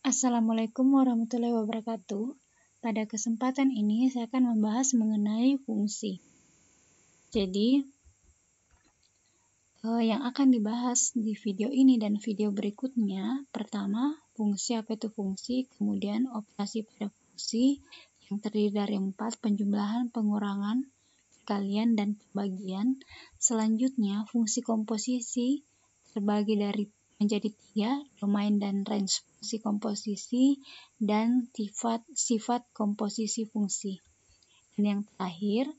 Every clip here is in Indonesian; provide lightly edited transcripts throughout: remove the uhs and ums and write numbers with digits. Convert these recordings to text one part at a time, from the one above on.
Assalamualaikum warahmatullahi wabarakatuh. Pada kesempatan ini saya akan membahas mengenai fungsi. Jadi, yang akan dibahas di video ini dan video berikutnya, pertama, fungsi apa itu fungsi, kemudian operasi pada fungsi yang terdiri dari 4, penjumlahan, pengurangan, kalian, dan pembagian. Selanjutnya, fungsi komposisi terbagi menjadi 3, domain dan range fungsi komposisi, dan sifat komposisi fungsi. Dan yang terakhir,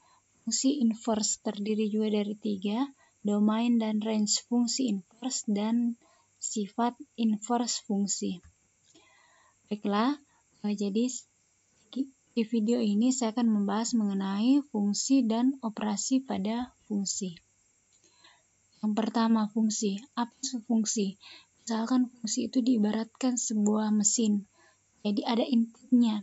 fungsi inverse terdiri juga dari 3, domain dan range fungsi inverse, dan sifat inverse fungsi. Baiklah, jadi di video ini saya akan membahas mengenai fungsi dan operasi pada fungsi. Yang pertama, fungsi. Apa itu fungsi? Misalkan fungsi itu diibaratkan sebuah mesin. Jadi ada inputnya.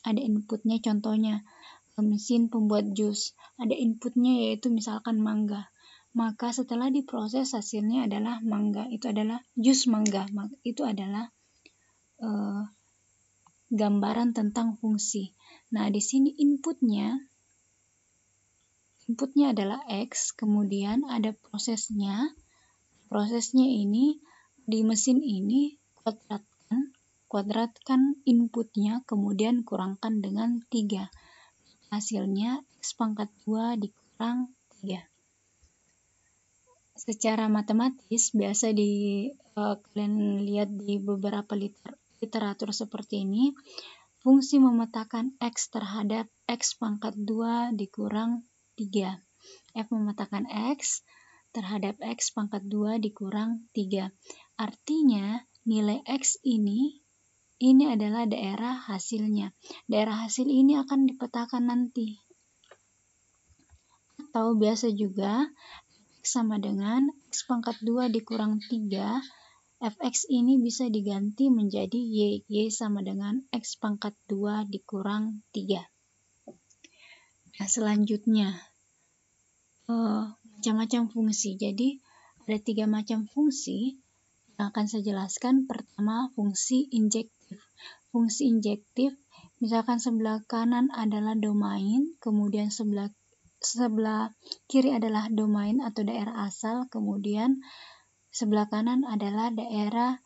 Ada inputnya, contohnya mesin pembuat jus. Ada inputnya yaitu misalkan mangga. Maka setelah diproses hasilnya adalah mangga. Itu adalah jus mangga. Itu adalah gambaran tentang fungsi. Nah, di sini inputnya adalah X, kemudian ada prosesnya. Prosesnya ini di mesin ini kuadratkan inputnya, kemudian kurangkan dengan 3. Hasilnya X pangkat 2 dikurang 3. Secara matematis, biasa kalian lihat di beberapa literatur seperti ini, fungsi memetakan X terhadap X pangkat 2 dikurang 3. F memetakan X terhadap X pangkat 2 dikurang 3. Artinya, nilai X ini adalah daerah hasilnya. Daerah hasil ini akan dipetakan nanti. Atau biasa juga, X sama dengan X pangkat 2 dikurang 3, Fx ini bisa diganti menjadi Y. Y sama dengan X pangkat 2 dikurang 3. Nah, selanjutnya, macam-macam fungsi. Jadi, ada 3 macam fungsi yang akan saya jelaskan. Pertama, fungsi injektif. Fungsi injektif, misalkan sebelah kanan adalah domain, kemudian sebelah kiri adalah domain atau daerah asal, kemudian sebelah kanan adalah daerah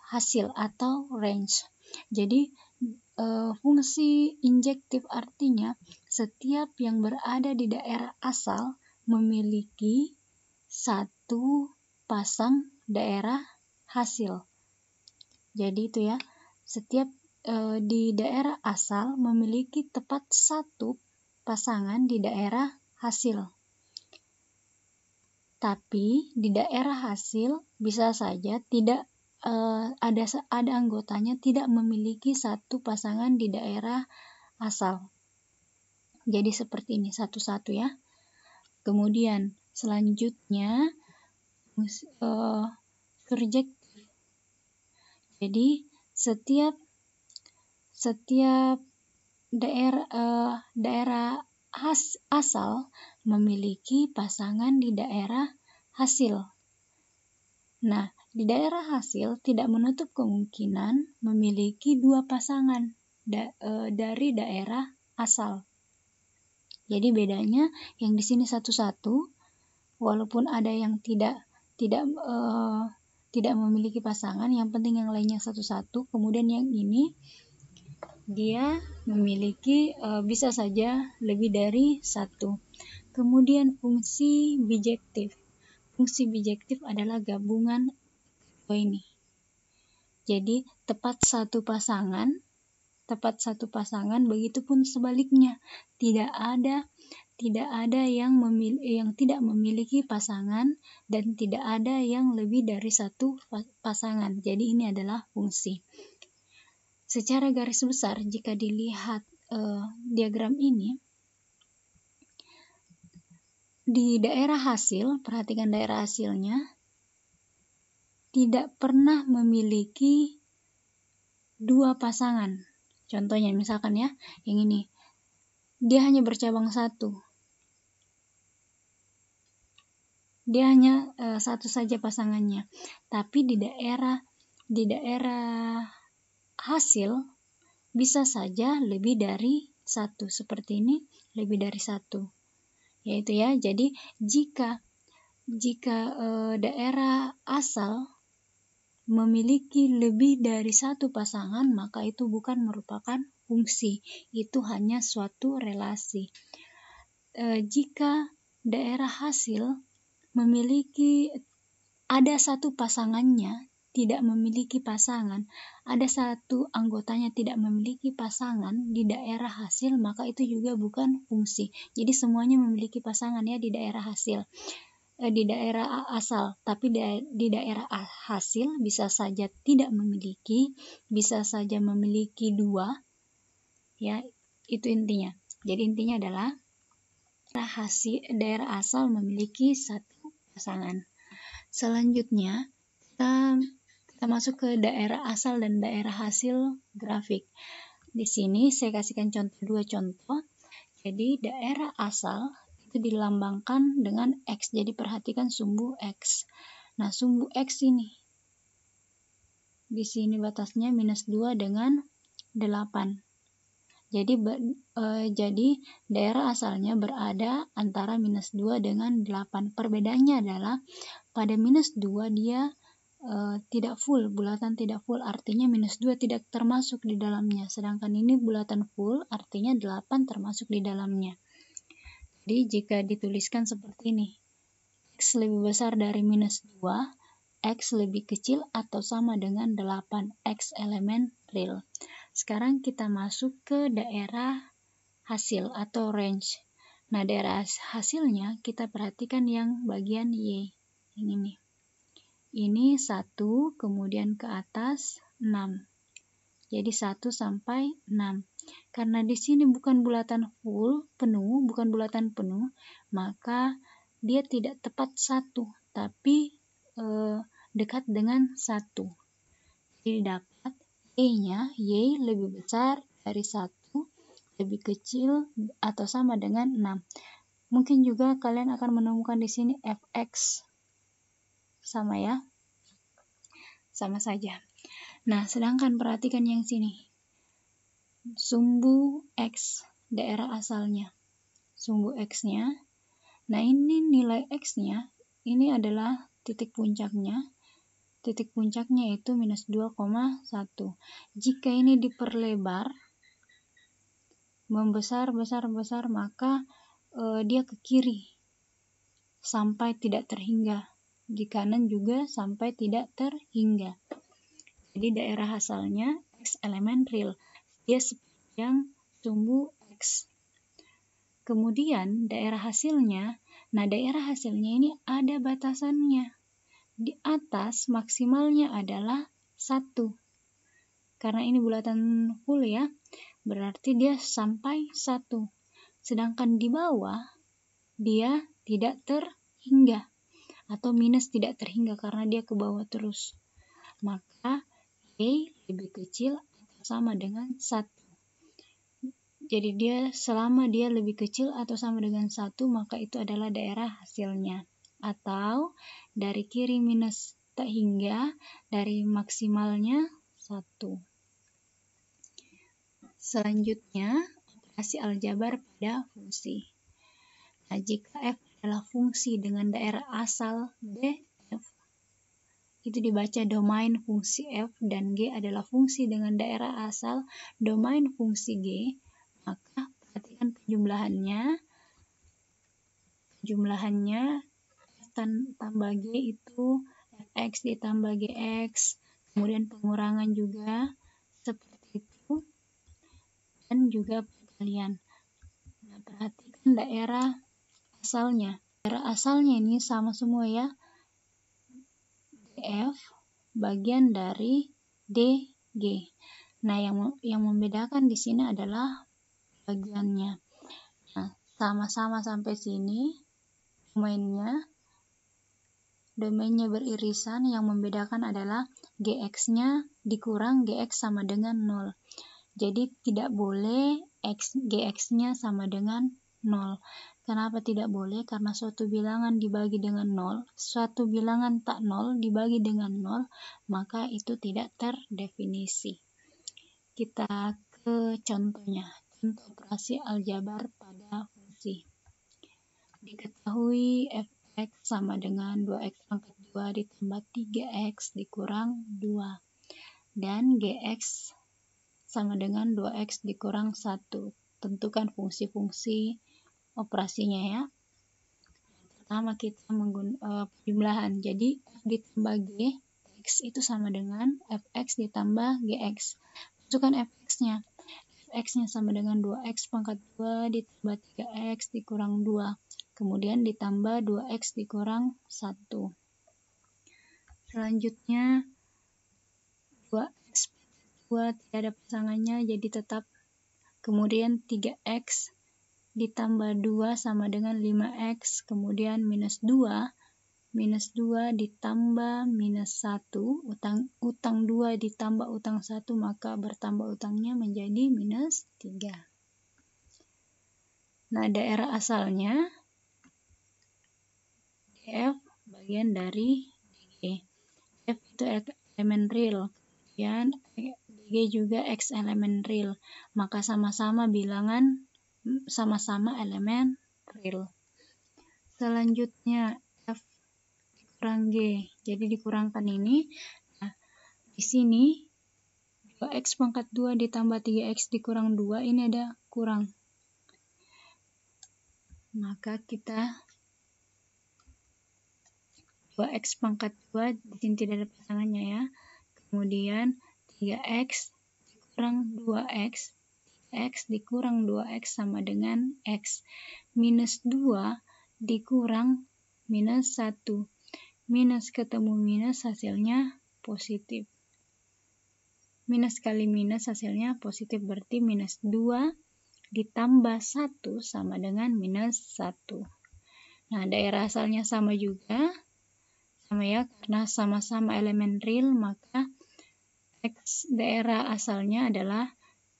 hasil atau range. Jadi, fungsi injektif artinya setiap yang berada di daerah asal memiliki satu pasang daerah hasil. Jadi itu ya, setiap di daerah asal memiliki tepat satu pasangan di daerah hasil. Tapi di daerah hasil bisa saja tidak ada anggotanya tidak memiliki satu pasangan di daerah asal. Jadi seperti ini satu-satu ya. Kemudian selanjutnya surjektif. Jadi setiap daerah asal memiliki pasangan di daerah hasil. Nah, di daerah hasil tidak menutup kemungkinan memiliki 2 pasangan dari daerah asal. Jadi bedanya yang di sini satu-satu, walaupun ada yang tidak memiliki pasangan, yang penting yang lainnya satu-satu. Kemudian yang ini dia memiliki bisa saja lebih dari satu. Kemudian fungsi bijektif. Fungsi bijektif adalah gabungan ini. Jadi tepat satu pasangan, begitupun sebaliknya. Tidak ada yang tidak memiliki pasangan dan tidak ada yang lebih dari satu pasangan. Jadi ini adalah fungsi. Secara garis besar, jika dilihat diagram ini, di daerah hasil, perhatikan daerah hasilnya, tidak pernah memiliki 2 pasangan. Contohnya misalkan ya, yang ini, dia hanya bercabang satu. Dia hanya satu saja pasangannya. Tapi di daerah di daerah hasil bisa saja lebih dari 1, seperti ini lebih dari 1, yaitu ya. Jadi jika daerah asal memiliki lebih dari 1 pasangan, maka itu bukan merupakan fungsi, itu hanya suatu relasi. Jika daerah hasil memiliki ada 1 pasangannya tidak memiliki pasangan, ada 1 anggotanya tidak memiliki pasangan di daerah hasil, maka itu juga bukan fungsi. Jadi semuanya memiliki pasangan ya di daerah hasil, di daerah asal, tapi di daerah hasil bisa saja tidak memiliki, bisa saja memiliki 2, ya, itu intinya. Jadi intinya adalah daerah asal memiliki 1 pasangan. Selanjutnya kita masuk ke daerah asal dan daerah hasil grafik. Di sini saya kasihkan 2 contoh. Jadi daerah asal itu dilambangkan dengan X. Jadi perhatikan sumbu X. Nah, sumbu X ini di sini batasnya -2 dengan 8. Jadi daerah asalnya berada antara -2 dengan 8. Perbedaannya adalah pada -2 dia tidak full, bulatan tidak full, artinya -2 tidak termasuk di dalamnya. Sedangkan ini bulatan full, artinya 8 termasuk di dalamnya. Jadi jika dituliskan seperti ini, X lebih besar dari -2, X lebih kecil atau sama dengan 8, X elemen real. Sekarang kita masuk ke daerah hasil atau range. Nah, daerah hasilnya kita perhatikan yang bagian Y, yang ini. Ini 1, kemudian ke atas 6. Jadi 1 sampai 6. Karena di sini bukan bulatan full, penuh, bukan bulatan penuh, maka dia tidak tepat 1, tapi dekat dengan 1. Jadi dapat Y-nya, Y lebih besar dari 1, lebih kecil atau sama dengan 6. Mungkin juga kalian akan menemukan di sini Fx. Sama ya. Sama saja. Nah, sedangkan perhatikan yang sini. Sumbu X, daerah asalnya. Sumbu X-nya. Nah, ini nilai X-nya, ini adalah titik puncaknya. Titik puncaknya itu -2,1. Jika ini diperlebar, membesar, maka dia ke kiri sampai tidak terhingga. Di kanan juga sampai tidak terhingga. Jadi daerah asalnya X elemen real, dia sepanjang sumbu X. Kemudian daerah hasilnya, nah daerah hasilnya ini ada batasannya. Di atas maksimalnya adalah 1. Karena ini bulatan full ya, berarti dia sampai 1. Sedangkan di bawah dia tidak terhingga atau minus tidak terhingga karena dia ke bawah terus. Maka Y lebih kecil atau sama dengan 1. Jadi selama dia lebih kecil atau sama dengan 1, maka itu adalah daerah hasilnya. Atau dari kiri minus tak hingga, dari maksimalnya 1. Selanjutnya, operasi aljabar pada fungsi. Nah, jika F adalah fungsi dengan daerah asal B, itu dibaca domain fungsi F, dan G adalah fungsi dengan daerah asal domain fungsi G, maka perhatikan penjumlahannya. F tambah G itu Fx ditambah Gx, kemudian pengurangan juga seperti itu, dan juga perkalian. Nah, perhatikan daerah asalnya. Daerah asalnya ini sama semua ya. F bagian dari DG. Nah, yang membedakan di sini adalah bagiannya. Nah, sama-sama sampai sini domainnya beririsan, yang membedakan adalah GX-nya dikurang GX sama dengan 0. Jadi tidak boleh GX-nya sama dengan 0. Kenapa tidak boleh? Karena suatu bilangan dibagi dengan 0, suatu bilangan tak 0 dibagi dengan 0, maka itu tidak terdefinisi. Kita ke contohnya, contoh operasi aljabar pada fungsi. Diketahui fx sama dengan 2x pangkat 2 ditambah 3x dikurang 2, dan gx sama dengan 2x dikurang 1. Tentukan fungsi-fungsi operasinya ya. Pertama kita menggunakan penjumlahan. Jadi f ditambah g x itu sama dengan fx ditambah gx. Masukkan fx-nya. Fx-nya sama dengan 2x pangkat 2 ditambah 3x dikurang 2. Kemudian ditambah 2x dikurang 1. Selanjutnya 2x 2 tidak ada pasangannya jadi tetap. Kemudian 3x ditambah 2 sama dengan 5x, kemudian minus 2 ditambah minus 1, utang 2 ditambah utang 1, maka bertambah utangnya menjadi minus 3. Nah, daerah asalnya df bagian dari dg. F itu elemen real, kemudian dg juga x elemen real, maka sama-sama bilangan sama-sama elemen real. Selanjutnya f dikurang g, jadi dikurangkan ini. Nah, di sini 2x pangkat 2 ditambah 3x dikurang 2, ini ada kurang. Maka kita 2x pangkat 2 di sini tidak ada pasangannya ya. Kemudian 3x dikurang 2x. X dikurang 2x sama dengan x. Minus 2 dikurang minus 1. Minus ketemu minus hasilnya positif. Minus kali minus hasilnya positif, berarti minus 2 ditambah 1 sama dengan minus 1. Nah, daerah asalnya sama juga. Sama ya, karena sama-sama elemen real, maka x daerah asalnya adalah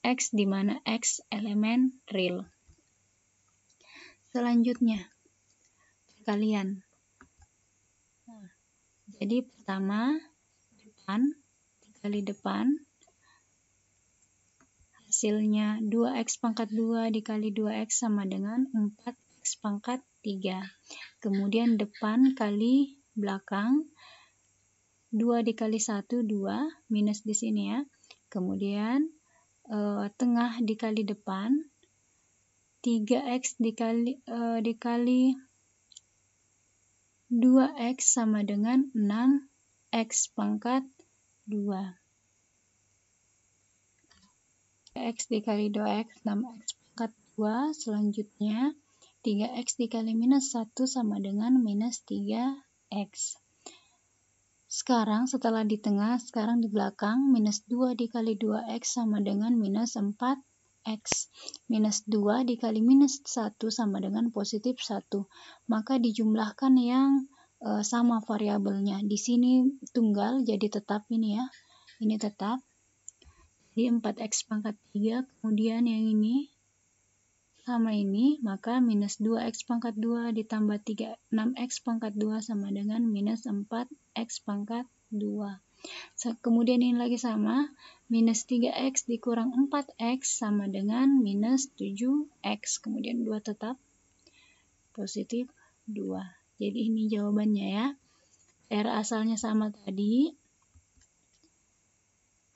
x di mana x elemen real. Selanjutnya perkalian. Nah, jadi pertama depan dikali depan, hasilnya 2x pangkat 2 dikali 2x sama dengan 4x pangkat 3. Kemudian depan kali belakang, 2 dikali 1 2, minus di sini ya. Kemudian tengah dikali depan, 3x dikali 2x sama dengan 6x pangkat 2. X dikali 2x 6x pangkat 2. Selanjutnya 3x dikali minus 1 sama dengan minus 3x. Sekarang setelah di tengah, sekarang di belakang, minus 2 dikali 2x sama dengan minus 4x. Minus 2 dikali minus 1 sama dengan positif 1. Maka dijumlahkan yang sama variabelnya. Di sini tunggal, jadi tetap ini ya. Ini tetap. Jadi 4x pangkat 3, kemudian yang ini sama ini, maka minus 2x pangkat 2 ditambah 6x pangkat 2 sama dengan minus 4x pangkat 2. Kemudian ini lagi sama, minus 3x dikurang 4x sama dengan minus 7x. Kemudian 2 tetap, positif 2. Jadi ini jawabannya ya. Daerah asalnya sama tadi.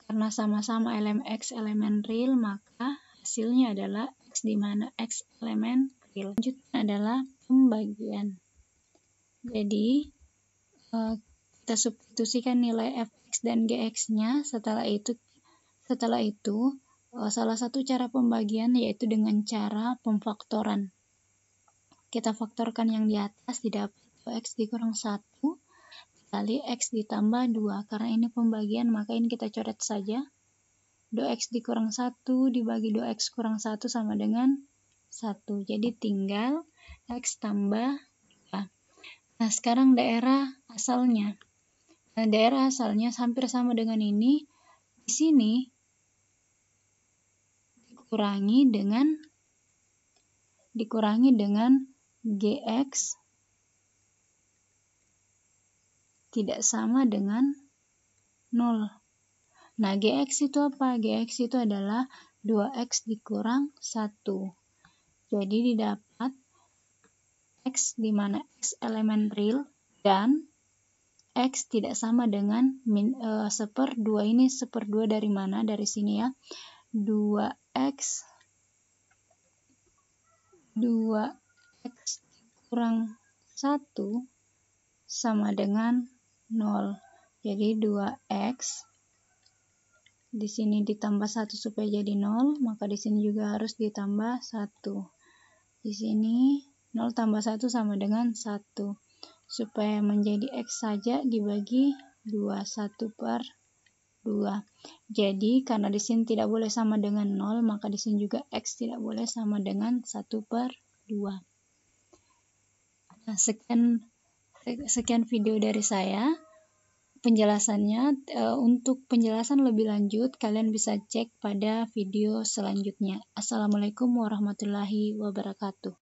Karena sama-sama elemen x elemen real, maka hasilnya adalah x di mana x elemen real. Selanjutnya adalah pembagian. Jadi kita substitusikan nilai fx dan gx-nya. Setelah itu salah satu cara pembagian yaitu dengan cara pemfaktoran. Kita faktorkan yang di atas, didapat 2x dikurang 1 dikali x ditambah 2. Karena ini pembagian, maka ini kita coret saja. 2x dikurang 1 dibagi 2x kurang 1 sama dengan 1. Jadi tinggal x tambah 2. Nah, sekarang daerah asalnya. Nah, daerah asalnya hampir sama dengan ini. Di sini dikurangi dengan Gx tidak sama dengan 0. Nah, Gx itu apa? Gx itu adalah 2x dikurang 1. Jadi didapat x di mana x elemen real dan x tidak sama dengan 1/2. Ini 1/2 dari mana? Dari sini ya. 2x kurang 1 sama dengan 0. Jadi 2x di sini ditambah 1 supaya jadi 0, maka di sini juga harus ditambah 1. Di sini 0 tambah 1 sama dengan 1. Supaya menjadi x saja dibagi 2, 1/2. Jadi karena di sini tidak boleh sama dengan 0, maka di sini juga x tidak boleh sama dengan 1/2. Nah, sekian video dari saya. Penjelasannya, untuk penjelasan lebih lanjut kalian bisa cek pada video selanjutnya. Assalamualaikum warahmatullahi wabarakatuh.